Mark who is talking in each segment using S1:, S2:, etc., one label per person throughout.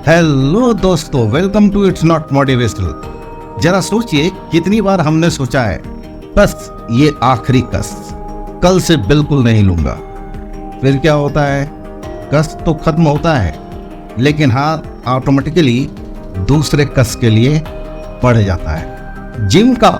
S1: Hello दोस्तों, welcome to it's not motivational. जरा सोचिए कितनी बार हमने सोचा है बस ये आखिरी कस, कल से बिल्कुल नहीं लूंगा। फिर क्या होता है, कस तो खत्म होता है लेकिन हाथ ऑटोमेटिकली दूसरे कस के लिए बढ़ जाता है। जिम का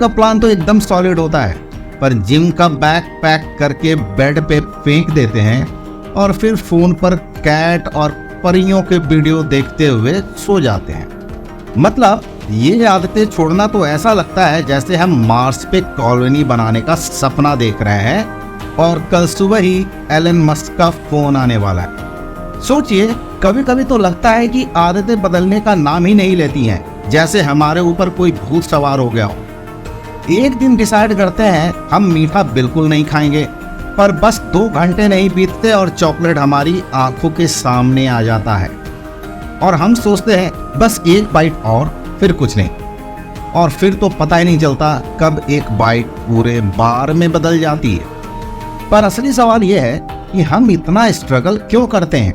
S1: प्लान तो एकदम सॉलिड होता है, पर जिम का बैग पैक करके बेड पे फेंक देते हैं और फिर फोन पर कैट और परियों के वीडियो देखते हुए सो जाते हैं। मतलब ये आदतें छोड़ना तो ऐसा लगता है जैसे हम मार्स पे कॉलोनी बनाने का सपना देख रहे हैं और कल सुबह ही एलन मस्क का फोन आने वाला है। सोचिए, कभी कभी तो लगता है कि आदतें बदलने का नाम ही नहीं लेती हैं, जैसे हमारे ऊपर कोई भूत सवार हो गया हो। एक दिन डिसाइड करते हैं हम मीठा बिल्कुल नहीं खाएंगे, पर बस 2 घंटे नहीं बीतते और चॉकलेट हमारी आंखों के सामने आ जाता है और हम सोचते हैं बस एक बाइट और, फिर कुछ नहीं। और फिर तो पता ही नहीं चलता कब एक बाइट पूरे बार में बदल जाती है। पर असली सवाल यह है कि हम इतना स्ट्रगल क्यों करते हैं?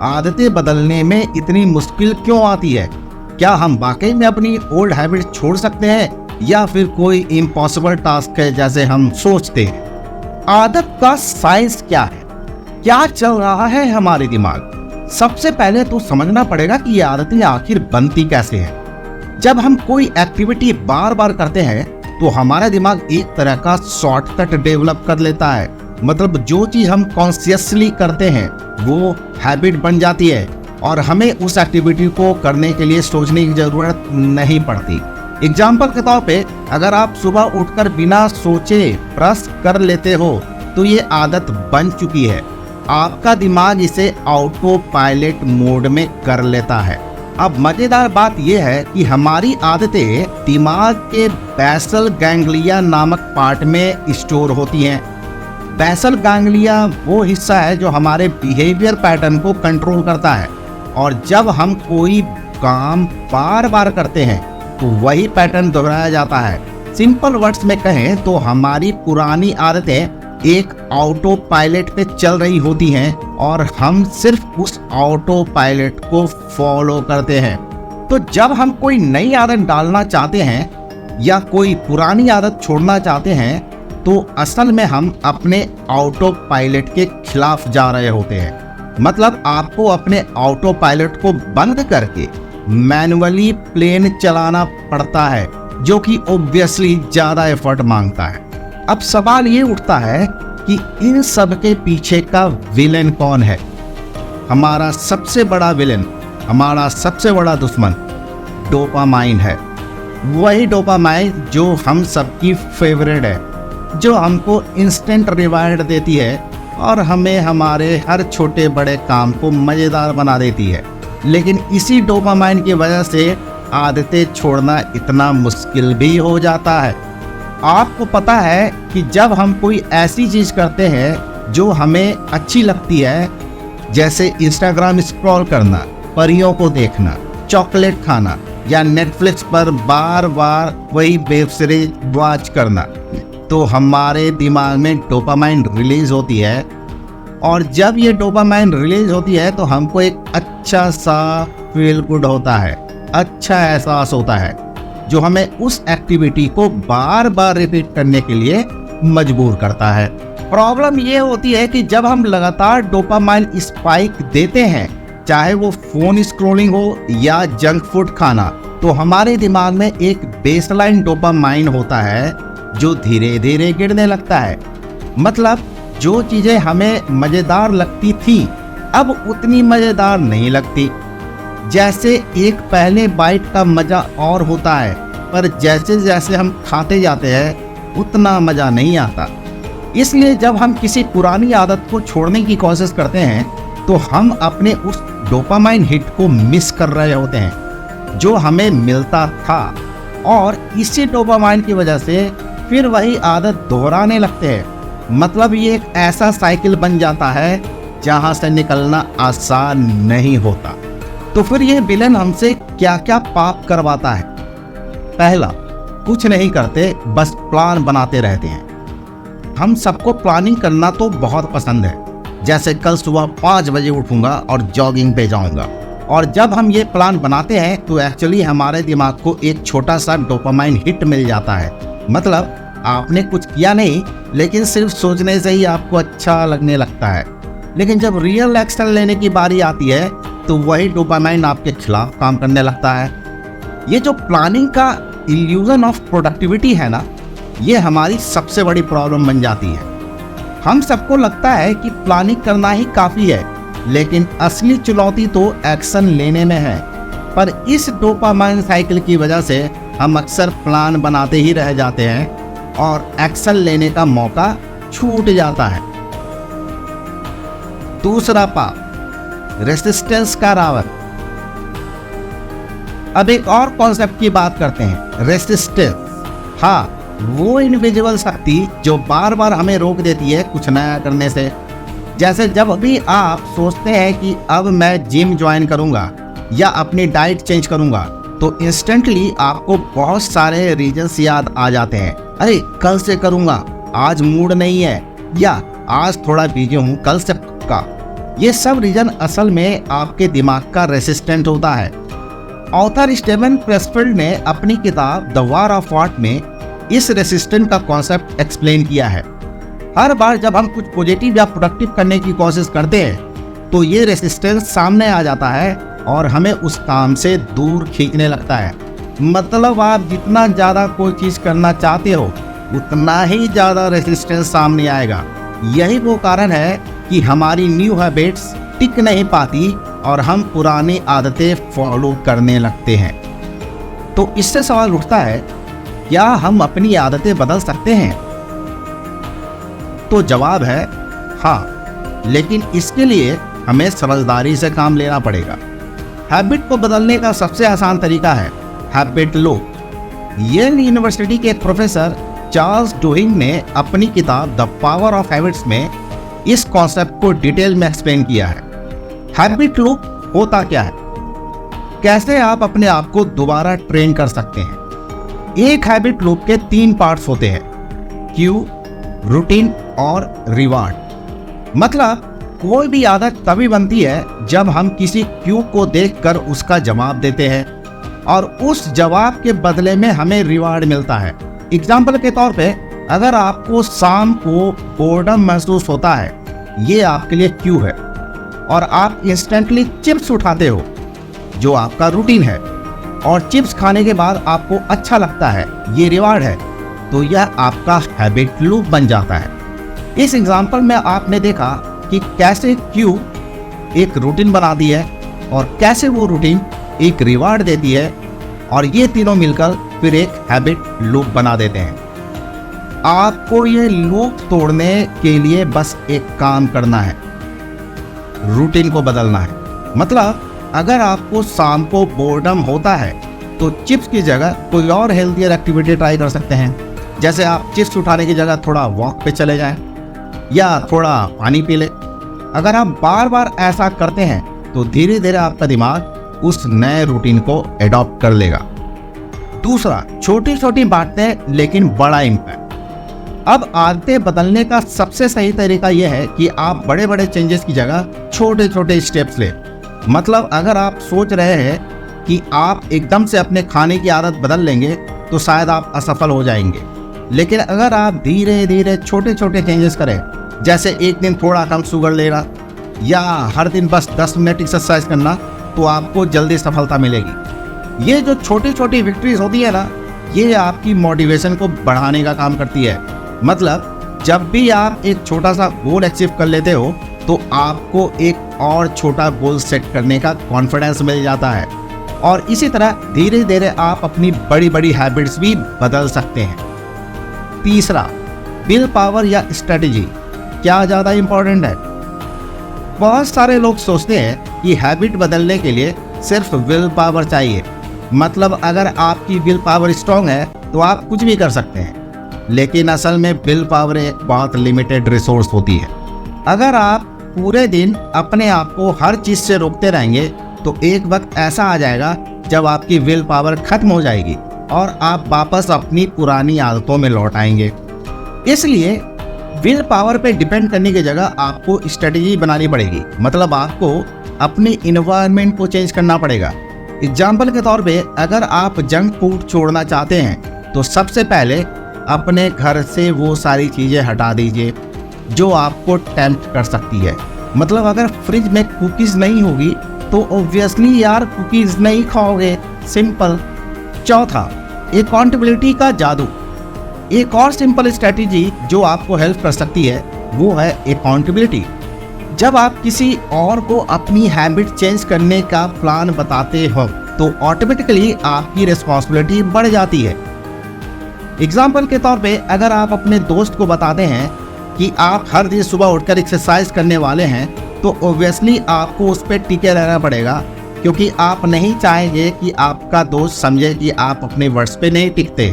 S1: आदतें बदलने में इतनी मुश्किल क्यों आती है? क्या हम वाकई में अपनी ओल्ड हैबिट छोड़ सकते हैं या फिर कोई इम्पॉसिबल टास्क है जैसे हम सोचते हैं? आदत का साइंस क्या है? क्या चल रहा है हमारे दिमाग? सबसे पहले तो समझना पड़ेगा कि ये आदतें आखिर बनती कैसे हैं। जब हम कोई एक्टिविटी बार बार करते हैं तो हमारा दिमाग एक तरह का शॉर्टकट डेवलप कर लेता है। मतलब जो चीज हम कॉन्शियसली करते हैं वो हैबिट बन जाती है और हमें उस एक्टिविटी को करने के लिए सोचने की जरूरत नहीं पड़ती। एग्जाम्पल के तौर पे, अगर आप सुबह उठकर बिना सोचे ब्रश कर लेते हो तो ये आदत बन चुकी है। आपका दिमाग इसे ऑटो पायलट मोड में कर लेता है। अब मजेदार बात यह है कि हमारी आदतें दिमाग के बेसल गैंग्लिया नामक पार्ट में स्टोर होती हैं। बेसल गैंग्लिया वो हिस्सा है जो हमारे बिहेवियर पैटर्न को कंट्रोल करता है, और जब हम कोई काम बार बार करते हैं तो वही पैटर्न दोहराया जाता है। सिंपल वर्ड्स में कहें तो हमारी पुरानी आदतें एक ऑटो पायलट पे चल रही होती हैं और हम सिर्फ उस ऑटो पायलट को फॉलो करते हैं। तो जब हम कोई नई आदत डालना चाहते हैं या कोई पुरानी आदत छोड़ना चाहते हैं तो असल में हम अपने ऑटो पायलट के खिलाफ जा रहे होते हैं। मतलब आपको अपने ऑटो पायलट को बंद करके मैनुअली प्लेन चलाना पड़ता है, जो कि ऑब्वियसली ज्यादा एफर्ट मांगता है। अब सवाल ये उठता है कि इन सब के पीछे का विलेन कौन है? हमारा सबसे बड़ा विलेन, हमारा सबसे बड़ा दुश्मन डोपामाइन है। वही डोपामाइन जो हम सबकी फेवरेट है, जो हमको इंस्टेंट रिवार्ड देती है और हमें हमारे हर छोटे बड़े काम को मजेदार बना देती है। लेकिन इसी डोपामाइन की वजह से आदतें छोड़ना इतना मुश्किल भी हो जाता है। आपको पता है कि जब हम कोई ऐसी चीज करते हैं जो हमें अच्छी लगती है, जैसे इंस्टाग्राम स्क्रॉल करना, परियों को देखना, चॉकलेट खाना या नेटफ्लिक्स पर बार बार वही वेब सीरीज वॉच करना, तो हमारे दिमाग में डोपामाइन रिलीज होती है। और जब ये डोपामाइन रिलीज होती है तो हमको एक अच्छा सा फील गुड होता है, अच्छा एहसास होता है, जो हमें उस एक्टिविटी को बार बार रिपीट करने के लिए मजबूर करता है। प्रॉब्लम ये होती है कि जब हम लगातार डोपामाइन स्पाइक देते हैं, चाहे वो फोन स्क्रॉलिंग हो या जंक फूड खाना, तो हमारे दिमाग में एक बेसलाइन डोपामाइन होता है जो धीरे धीरे गिरने लगता है। मतलब जो चीजें हमें मजेदार लगती थी अब उतनी मजेदार नहीं लगती। जैसे एक पहले बाइट का मजा और होता है, पर जैसे जैसे हम खाते जाते हैं उतना मजा नहीं आता। इसलिए जब हम किसी पुरानी आदत को छोड़ने की कोशिश करते हैं तो हम अपने उस डोपामाइन हिट को मिस कर रहे होते हैं जो हमें मिलता था, और इसी डोपामाइन की वजह से फिर वही आदत दोहराने लगते हैं। मतलब ये एक ऐसा साइकिल बन जाता है जहां से निकलना आसान नहीं होता। तो फिर ये विलेन हमसे क्या क्या पाप करवाता है? पहला, कुछ नहीं करते, बस प्लान बनाते रहते हैं। हम सबको प्लानिंग करना तो बहुत पसंद है, जैसे कल सुबह 5 बजे उठूंगा और जॉगिंग पे जाऊंगा। और जब हम ये प्लान बनाते हैं तो एक्चुअली हमारे दिमाग को एक छोटा सा डोपामाइन हिट मिल जाता है। मतलब आपने कुछ किया नहीं, लेकिन सिर्फ सोचने से ही आपको अच्छा लगने लगता है। लेकिन जब रियल एक्शन लेने की बारी आती है तो वही डोपामाइन आपके खिलाफ काम करने लगता है। ये जो प्लानिंग का इल्यूजन ऑफ प्रोडक्टिविटी है ना, ये हमारी सबसे बड़ी प्रॉब्लम बन जाती है। हम सबको लगता है कि प्लानिंग करना ही काफ़ी है, लेकिन असली चुनौती तो एक्शन लेने में है। पर इस डोपामाइन साइकिल की वजह से हम अक्सर प्लान बनाते ही रह जाते हैं और एक्शन लेने का मौका छूट जाता है। दूसरा पाप, रेसिस्टेंस का रावण। अब एक और कॉन्सेप्ट की बात करते हैं, रेसिस्टेंस। हाँ, वो इनविजिबल शक्ति जो बार बार हमें रोक देती है कुछ नया करने से। जैसे जब भी आप सोचते हैं कि अब मैं जिम ज्वाइन करूंगा या अपनी डाइट चेंज करूंगा, तो इंस्टेंटली आपको बहुत सारे रीजंस याद आ जाते हैं। अरे कल से करूंगा, आज मूड नहीं है, या आज थोड़ा बिजी हूं, कल से पक्का। ये सब रीजन असल में आपके दिमाग का रेसिस्टेंट होता है। ऑथर स्टीवन प्रेसफील्ड ने अपनी किताब द वॉर ऑफ व्हाट में इस रेसिस्टेंट का कॉन्सेप्ट एक्सप्लेन किया है। हर बार जब हम कुछ पॉजिटिव या प्रोडक्टिव करने की कोशिश करते हैं तो ये रेसिस्टेंस सामने आ जाता है और हमें उस काम से दूर खींचने लगता है। मतलब आप जितना ज़्यादा कोई चीज़ करना चाहते हो उतना ही ज़्यादा रेसिस्टेंस सामने आएगा। यही वो कारण है कि हमारी न्यू हैबिट्स टिक नहीं पाती और हम पुरानी आदतें फॉलो करने लगते हैं। तो इससे सवाल उठता है, क्या हम अपनी आदतें बदल सकते हैं? तो जवाब है हाँ, लेकिन इसके लिए हमें समझदारी से काम लेना पड़ेगा। हैबिट को बदलने का सबसे आसान तरीका है हैबिट लूप। येल यूनिवर्सिटी के प्रोफेसर चार्ल्स डुहिंग ने अपनी किताब द पावर ऑफ हैबिट्स में इस कॉन्सेप्ट को डिटेल में एक्सप्लेन किया है। हैबिट लूप होता क्या है, कैसे आप अपने आप को दोबारा ट्रेन कर सकते हैं। एक हैबिट लूप के 3 पार्ट्स होते हैं, क्यू, रूटीन और रिवार्ड। मतलब कोई भी आदत तभी बनती है जब हम किसी क्यू को देखकर उसका जवाब देते हैं और उस जवाब के बदले में हमें रिवार्ड मिलता है। एग्जाम्पल के तौर पे, अगर आपको शाम को बोर्डम महसूस होता है, ये आपके लिए क्यू है, और आप इंस्टेंटली चिप्स उठाते हो जो आपका रूटीन है, और चिप्स खाने के बाद आपको अच्छा लगता है, ये रिवार्ड है, तो यह आपका हैबिट लूप बन जाता है। इस एग्जाम्पल में आपने देखा कि कैसे क्यू एक रूटीन बनाती है और कैसे वो रूटीन एक रिवार्ड देती है, और ये तीनों मिलकर फिर एक हैबिट लूप बना देते हैं। आपको ये लूप तोड़ने के लिए बस एक काम करना है, रूटीन को बदलना है। मतलब अगर आपको शाम को बोर्डम होता है तो चिप्स की जगह कोई और हेल्थियर एक्टिविटी ट्राई कर सकते हैं। जैसे आप चिप्स उठाने की जगह थोड़ा वॉक पे चले जाएं या थोड़ा पानी पी लें। अगर आप बार बार ऐसा करते हैं तो धीरे धीरे आपका दिमाग उस नए रूटीन को एडॉप्ट कर लेगा। दूसरा, छोटी छोटी बातें लेकिन बड़ा इम्पैक्ट। अब आदतें बदलने का सबसे सही तरीका यह है कि आप बड़े बड़े चेंजेस की जगह छोटे छोटे स्टेप्स लें। मतलब अगर आप सोच रहे हैं कि आप एकदम से अपने खाने की आदत बदल लेंगे तो शायद आप असफल हो जाएंगे। लेकिन अगर आप धीरे धीरे छोटे छोटे चेंजेस करें, जैसे एक दिन थोड़ा कम शुगर लेना या हर दिन बस 10 मिनट एक्सरसाइज करना, तो आपको जल्दी सफलता मिलेगी। ये जो छोटी छोटी विक्ट्रीज होती है ना, ये आपकी मोटिवेशन को बढ़ाने का काम करती है। मतलब जब भी आप एक छोटा सा गोल अचीव कर लेते हो तो आपको एक और छोटा गोल सेट करने का कॉन्फिडेंस मिल जाता है, और इसी तरह धीरे धीरे आप अपनी बड़ी बड़ी हैबिट्स भी बदल सकते हैं। तीसरा, विल पावर या स्ट्रेटजी, क्या ज़्यादा इम्पोर्टेंट है? बहुत सारे लोग सोचते हैं कि हैबिट बदलने के लिए सिर्फ विल पावर चाहिए। मतलब अगर आपकी विल पावर स्ट्रांग है तो आप कुछ भी कर सकते हैं, लेकिन असल में विल पावर एक बहुत लिमिटेड रिसोर्स होती है। अगर आप पूरे दिन अपने आप को हर चीज़ से रोकते रहेंगे तो एक वक्त ऐसा आ जाएगा जब आपकी विल पावर खत्म हो जाएगी और आप वापस अपनी पुरानी आदतों में लौट आएंगे। इसलिए विल पावर पे डिपेंड करने की जगह आपको स्ट्रेटेजी बनानी पड़ेगी, मतलब आपको अपने इन्वायरमेंट को चेंज करना पड़ेगा। एग्जाम्पल के तौर पे अगर आप जंक फूड छोड़ना चाहते हैं तो सबसे पहले अपने घर से वो सारी चीज़ें हटा दीजिए जो आपको टेम्प्ट कर सकती है। मतलब अगर फ्रिज में कुकीज़ नहीं होगी तो ऑब्वियसली यार कुकीज़ नहीं खाओगे, सिंपल। चौथा, अकाउंटेबिलिटी का जादू। एक और सिंपल स्ट्रेटेजी जो आपको हेल्प कर सकती है वो है अकाउंटेबिलिटी। जब आप किसी और को अपनी हैबिट चेंज करने का प्लान बताते हो तो ऑटोमेटिकली आपकी रिस्पॉन्सिबिलिटी बढ़ जाती है। एग्जाम्पल के तौर पे अगर आप अपने दोस्त को बताते हैं कि आप हर दिन सुबह उठकर एक्सरसाइज करने वाले हैं तो ऑब्वियसली आपको उस पर टिके रहना पड़ेगा, क्योंकि आप नहीं चाहेंगे कि आपका दोस्त समझे कि आप अपने वर्ड्स पे नहीं टिकते।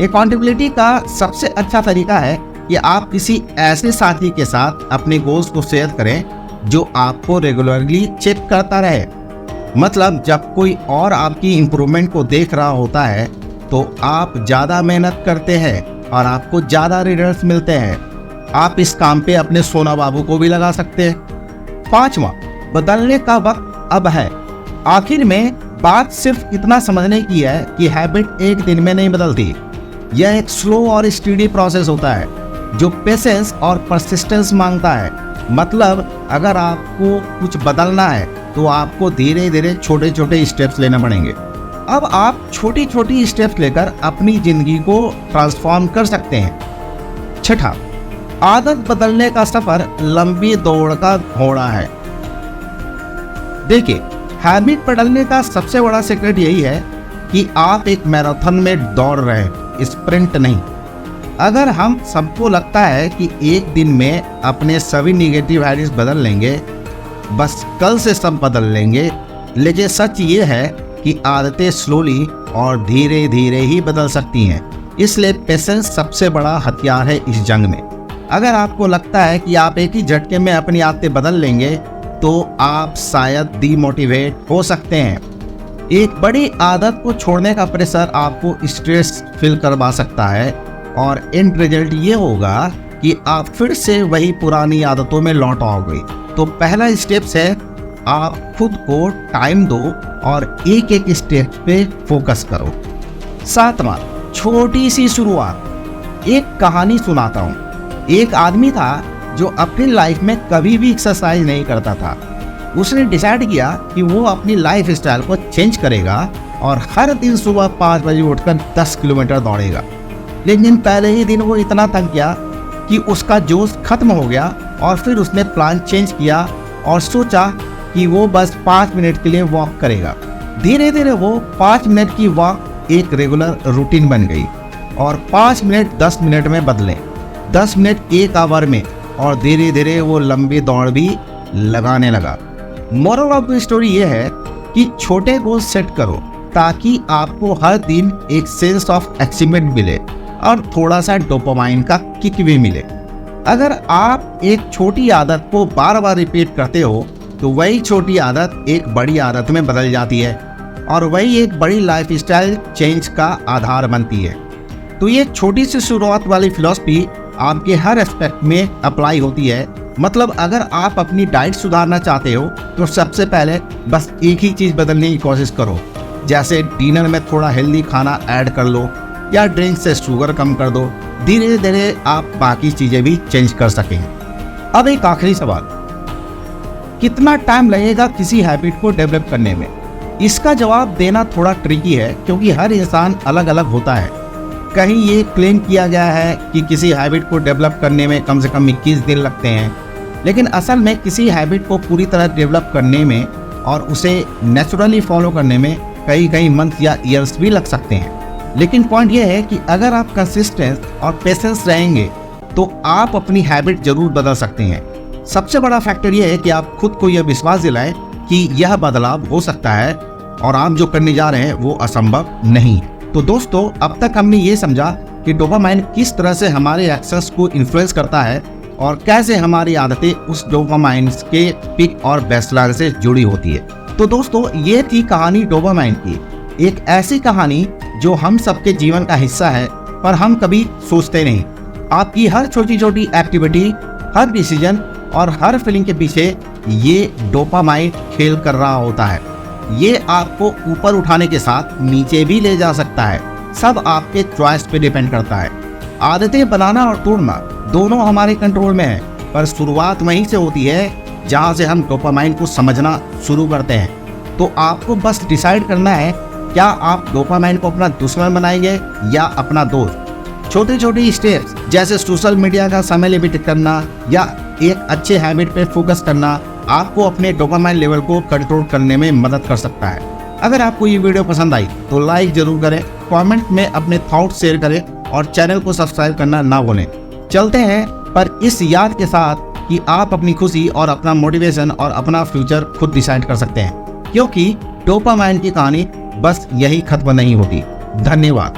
S1: अकाउंटेबिलिटी का सबसे अच्छा तरीका है कि आप किसी ऐसे साथी के साथ अपने गोल्स को शेयर करें जो आपको रेगुलरली चेक करता रहे। मतलब जब कोई और आपकी इम्प्रूवमेंट को देख रहा होता है तो आप ज़्यादा मेहनत करते हैं और आपको ज़्यादा रिजल्ट्स मिलते हैं। आप इस काम पे अपने सोना बाबू को भी लगा सकते हैं। पांचवा, बदलने का वक्त अब है। आखिर में बात सिर्फ इतना समझने की है कि हैबिट एक दिन में नहीं बदलती। यह एक स्लो और स्टडी प्रोसेस होता है जो पेशेंस और परसिस्टेंस मांगता है। मतलब अगर आपको कुछ बदलना है तो आपको धीरे धीरे छोटे छोटे स्टेप्स लेना पड़ेंगे। अब आप छोटी छोटी स्टेप्स लेकर अपनी जिंदगी को ट्रांसफॉर्म कर सकते हैं। छठा, आदत बदलने का सफर लंबी दौड़ का घोड़ा है। देखिए, हैबिट बदलने का सबसे बड़ा सीक्रेट यही है कि आप एक मैराथन में दौड़ रहे हैं, स्प्रिंट नहीं। अगर हम सबको लगता है कि एक दिन में अपने सभी निगेटिव हैबिट्स बदल लेंगे, बस कल से सब बदल लेंगे, लेकिन सच ये है कि आदतें स्लोली और धीरे धीरे ही बदल सकती हैं। इसलिए पेशेंस सबसे बड़ा हथियार है इस जंग में। अगर आपको लगता है कि आप एक ही झटके में अपनी आदतें बदल लेंगे तो आप शायद डीमोटिवेट हो सकते हैं। एक बड़ी आदत को छोड़ने का प्रेशर आपको स्ट्रेस फील करवा सकता है और एंड रिजल्ट ये होगा कि आप फिर से वही पुरानी आदतों में लौट आओगे। तो पहला स्टेप्स है आप खुद को टाइम दो और एक एक स्टेप पे फोकस करो। सातवां, छोटी सी शुरुआत। एक कहानी सुनाता हूँ। एक आदमी था जो अपनी लाइफ में कभी भी एक्सरसाइज नहीं करता था। उसने डिसाइड किया कि वो अपनी लाइफ स्टाइल को चेंज करेगा और हर दिन सुबह 5 बजे उठकर 10 किलोमीटर दौड़ेगा। लेकिन पहले ही दिन वो इतना थक गया कि उसका जोश खत्म हो गया और फिर उसने प्लान चेंज किया और सोचा कि वो बस 5 मिनट के लिए वॉक करेगा। धीरे धीरे वो 5 मिनट की वॉक एक रेगुलर रूटीन बन गई और 5 मिनट 10 मिनट में बदले, 10 मिनट 1 आवर में, और धीरे धीरे वो लंबी दौड़ भी लगाने लगा। मोरल ऑफ द स्टोरी ये है कि छोटे गोल सेट करो ताकि आपको हर दिन एक सेंस ऑफ अचीवमेंट मिले और थोड़ा सा डोपामाइन का किक भी मिले। अगर आप एक छोटी आदत को बार बार रिपीट करते हो तो वही छोटी आदत एक बड़ी आदत में बदल जाती है और वही एक बड़ी लाइफस्टाइल चेंज का आधार बनती है। तो ये छोटी सी शुरुआत वाली फिलॉसफी आपके हर एस्पेक्ट में अप्लाई होती है। मतलब अगर आप अपनी डाइट सुधारना चाहते हो तो सबसे पहले बस एक ही चीज़ बदलने की कोशिश करो, जैसे डिनर में थोड़ा हेल्दी खाना ऐड कर लो या ड्रिंक से शुगर कम कर दो। धीरे धीरे आप बाकी चीज़ें भी चेंज कर सकें। अब एक आखिरी सवाल, कितना टाइम लगेगा किसी हैबिट को डेवलप करने में? इसका जवाब देना थोड़ा ट्रिकी है क्योंकि हर इंसान अलग अलग होता है। कहीं ये क्लेम किया गया है कि किसी हैबिट को डेवलप करने में कम से कम 21 दिन लगते हैं, लेकिन असल में किसी हैबिट को पूरी तरह डेवलप करने में और उसे नेचुरली फॉलो करने में कई मंथ या ईयर्स भी लग सकते हैं। लेकिन पॉइंट ये है कि अगर आप कंसिस्टेंट और पेशेंस रहेंगे तो आप अपनी हैबिट जरूर बदल सकते हैं। सबसे बड़ा फैक्टर ये है कि आप खुद को यह विश्वास दिलाएं कि यह बदलाव हो सकता है और आप जो करने जा रहे हैं वो असंभव नहीं। तो दोस्तों, अब तक हमने ये समझा कि डोपामाइन किस तरह से हमारे एक्शंस को इन्फ्लुएंस करता है और कैसे हमारी आदतें उस डोपामाइन के पिक और बेसलाइन से जुड़ी होती है। तो दोस्तों, ये थी कहानी डोपामाइन की, एक ऐसी कहानी जो हम सबके जीवन का हिस्सा है पर हम कभी सोचते नहीं। आपकी हर छोटी छोटी एक्टिविटी, हर डिसीजन और हर फीलिंग के पीछे ये डोपामाइन खेल कर रहा होता है। ये आपको ऊपर उठाने के साथ नीचे भी ले जा सकता है। सब आपके चॉइस पे डिपेंड करता है। आदतें बनाना और तोड़ना दोनों हमारे कंट्रोल में है, पर शुरुआत वहीं से होती है जहां से हम डोपामाइन को समझना शुरू करते हैं। तो आपको बस डिसाइड करना है, क्या आप डोपामाइन को अपना दुश्मन बनाएंगे या अपना दोस्त। छोटी छोटी स्टेप्स जैसे सोशल मीडिया का समय लिमिट करना या एक अच्छे हैबिट पे फोकस करना आपको अपने डोपामाइन लेवल को कंट्रोल करने में मदद कर सकता है। अगर आपको ये वीडियो पसंद आई तो लाइक जरूर करें, कमेंट में अपने थॉट्स शेयर करें और चैनल को सब्सक्राइब करना ना भूलें। चलते हैं पर इस याद के साथ कि आप अपनी खुशी और अपना मोटिवेशन और अपना फ्यूचर खुद डिसाइड कर सकते हैं, क्योंकि डोपामाइन की कहानी बस यही खत्म नहीं होती। धन्यवाद।